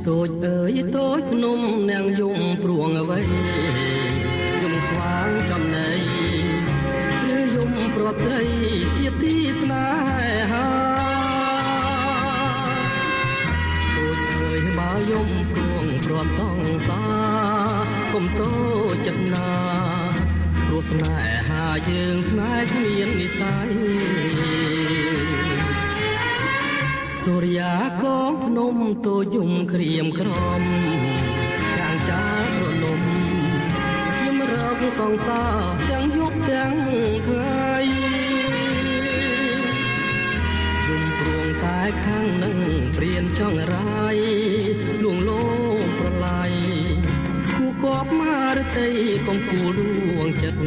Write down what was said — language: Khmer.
តូចអើយតូចភ្នំនាងយំព្រួងអ្វីយំខ្វាងចំណៃឬយំព្រាត់ស្រីជាទីស្នេហាតូចអើយបើយំព្រួងព្រាត់សងសារកុំតូចចិត្តណាព្រោះស្នេហាយើងស្នេហ៍គ្មាននិស្ស័យសូរិយាកងភ្នំតូចយំក្រៀមក្រំខាងចារលំខ្ញុំរកសង្សារទាំងយប់ទាំងថ្ងៃយំព្រួងតែខាងនឹងព្រៀនចង់រាយលួងលោមប្រឡាយគូកបមករតីកំពូលដួងចិត្ត